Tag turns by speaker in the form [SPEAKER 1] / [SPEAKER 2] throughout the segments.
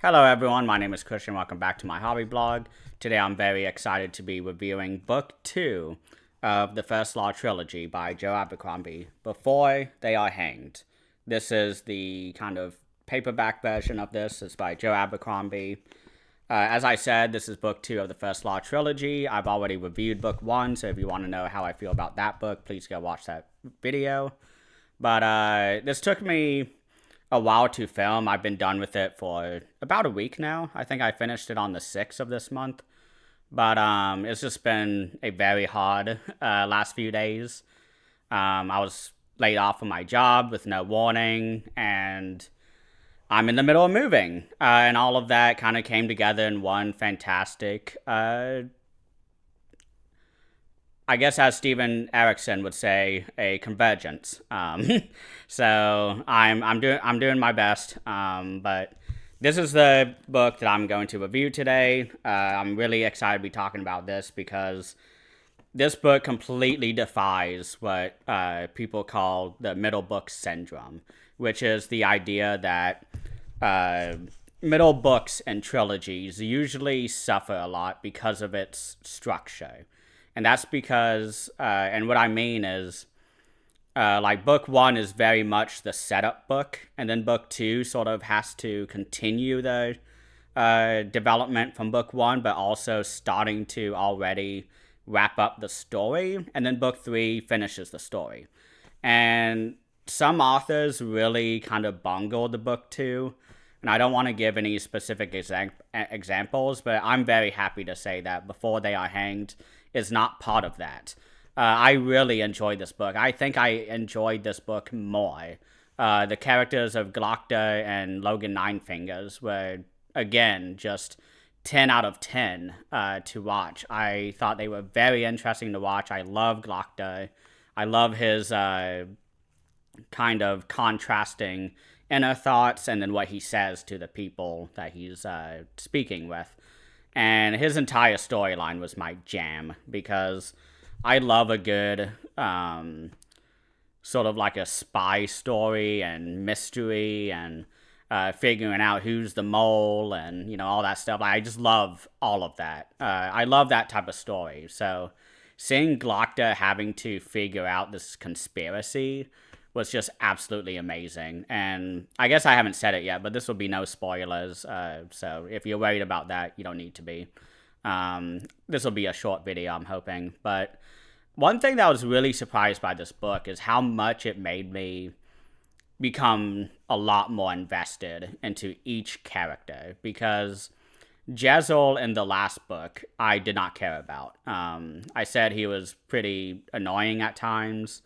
[SPEAKER 1] Hello everyone, my name is Christian. Welcome back to my hobby blog. Today I'm very excited to be reviewing book 2 of the First Law trilogy by Joe Abercrombie, Before They Are Hanged. This is the kind of paperback version of this. It's by Joe Abercrombie. As I said, this is book 2 of the First Law trilogy. I've already reviewed book 1, so if you want to know how I feel about that book, please go watch that video. But this took me a while to film. I've been done with it for about a week now. I think I finished it on the 6th of this month. But it's just been a very hard last few days. I was laid off from my job with no warning, and I'm in the middle of moving. And all of that kind of came together in one fantastic I guess, as Steven Erickson would say, a convergence. So I'm doing my best. But this is the book that I'm going to review today. I'm really excited to be talking about this because this book completely defies what people call the middle book syndrome, which is the idea that middle books and trilogies usually suffer a lot because of its structure. And that's because, and what I mean is, like book 1 is very much the setup book, and then book 2 sort of has to continue the development from book 1, but also starting to already wrap up the story, and then book 3 finishes the story. And some authors really kind of bungled the book 2, and I don't want to give any specific examples, but I'm very happy to say that Before They Are Hanged is not part of that. I really enjoyed this book. I think I enjoyed this book more. The characters of Glokta and Logen Ninefingers were, again, just 10 out of 10 to watch. I thought they were very interesting to watch. I love Glokta. I love his kind of contrasting inner thoughts and then what he says to the people that he's speaking with. And his entire storyline was my jam because I love a good sort of like a spy story and mystery and figuring out who's the mole and, you know, all that stuff. I just love all of that. I love that type of story. So seeing Glokta having to figure out this conspiracy was just absolutely amazing. And I guess I haven't said it yet, but this will be no spoilers. So if you're worried about that, you don't need to be. This will be a short video, I'm hoping. But one thing that I was really surprised by this book is how much it made me become a lot more invested into each character. Because Jezal in the last book, I did not care about. I said he was pretty annoying at times.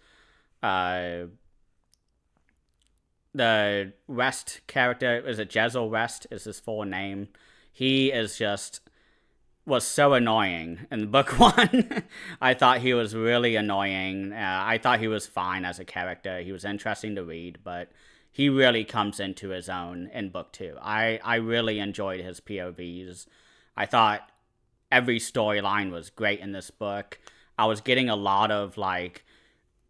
[SPEAKER 1] The West character, is it Jezal West is his full name? He was so annoying in book 1. I thought he was really annoying. I thought he was fine as a character. He was interesting to read, but he really comes into his own in book 2. I really enjoyed his POVs. I thought every storyline was great in this book. I was getting a lot of like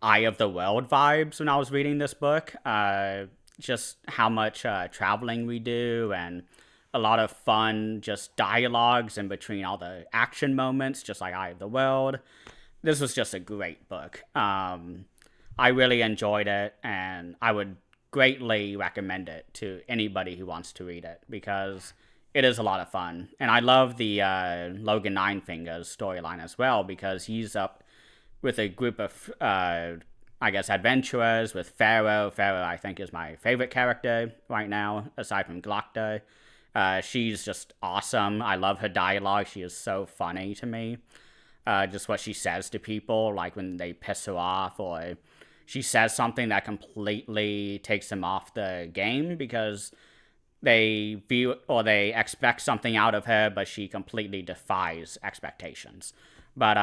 [SPEAKER 1] Eye of the World vibes when I was reading this book. Just how much traveling we do and a lot of fun just dialogues in between all the action moments, just like Eye of the World. This was just a great book. I really enjoyed it, and I would greatly recommend it to anybody who wants to read it because it is a lot of fun. And I love the Logen Ninefingers storyline as well because he's up with a group of, I guess, adventurers with Ferro. Ferro, I think, is my favorite character right now, aside from Glokta. She's just awesome. I love her dialogue. She is so funny to me. Just what she says to people, like when they piss her off, or she says something that completely takes them off the game because they view or they expect something out of her, but she completely defies expectations. But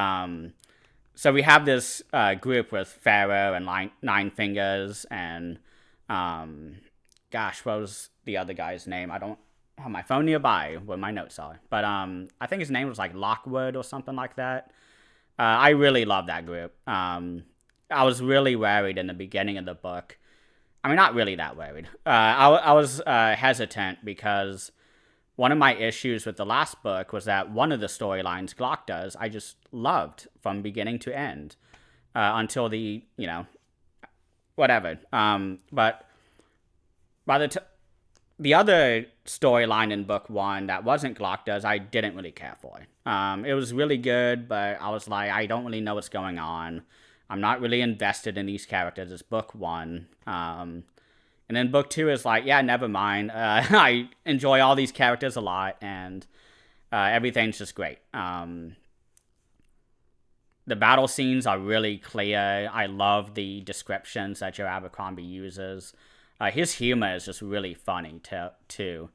[SPEAKER 1] so we have this group with Ferro and Ninefingers and gosh, what was the other guy's name? I don't have my phone nearby where my notes are, but I think his name was like Lockwood or something like that. I really love that group. I was really worried in the beginning of the book. I mean, not really that worried. I was hesitant because one of my issues with the last book was that one of the storylines, Glokta's, I just loved from beginning to end until the, whatever. But by the other storyline in book one that wasn't Glokta's, I didn't really care for. It was really good, but I was like, I don't really know what's going on. I'm not really invested in these characters. It's book one. And then book two is like, yeah, never mind. I enjoy all these characters a lot, and everything's just great. The battle scenes are really clear. I love the descriptions that Joe Abercrombie uses. His humor is just really funny too.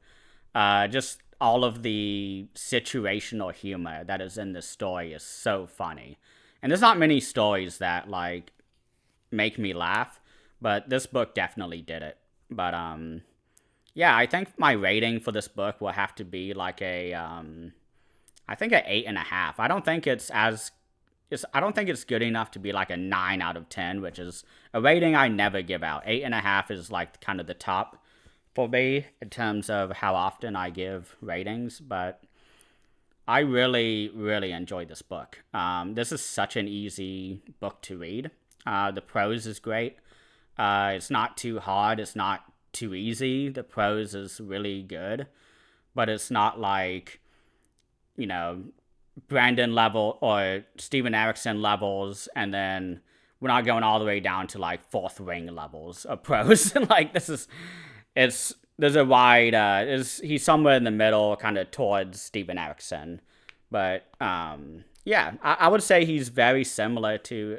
[SPEAKER 1] Just all of the situational humor that is in this story is so funny. And there's not many stories that like make me laugh, but this book definitely did it. But yeah, I think my rating for this book will have to be like I think an 8.5. I don't think it's good enough to be like a 9 out of 10, which is a rating I never give out. 8.5 is like kind of the top for me in terms of how often I give ratings, but I really, really enjoyed this book. This is such an easy book to read. The prose is great. It's not too hard. It's not too easy. The prose is really good, but it's not like, Brandon level or Steven Erikson levels, and then we're not going all the way down to like fourth ring levels of prose. Like there's a wide, he's somewhere in the middle, kind of towards Steven Erikson. But yeah, I would say he's very similar to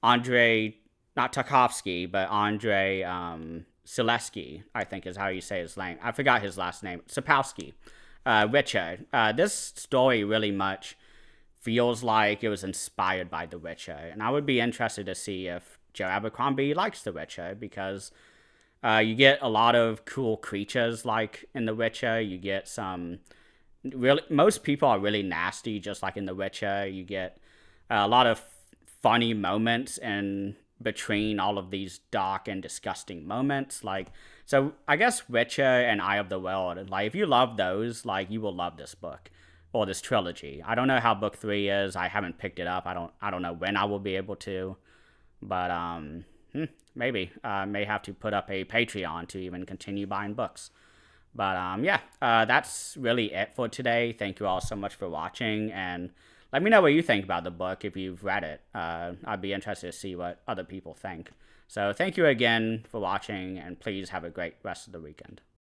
[SPEAKER 1] Andrei, not Tarkovsky, but Andrei Sileski, I think is how you say his name. I forgot his last name. Sapkowski. Witcher. This story really much feels like it was inspired by The Witcher, and I would be interested to see if Joe Abercrombie likes The Witcher, because you get a lot of cool creatures like in The Witcher. You get most people are really nasty, just like in The Witcher. You get a lot of funny moments in between all of these dark and disgusting moments. So I guess Witcher and Eye of the World, like if you love those, like you will love this book or this trilogy. I don't know how book 3 is. I haven't picked it up. I don't know when I will be able to, but maybe may have to put up a Patreon to even continue buying books. But yeah, that's really it for today. Thank you all so much for watching, and let me know what you think about the book if you've read it. I'd be interested to see what other people think. So thank you again for watching, and please have a great rest of the weekend.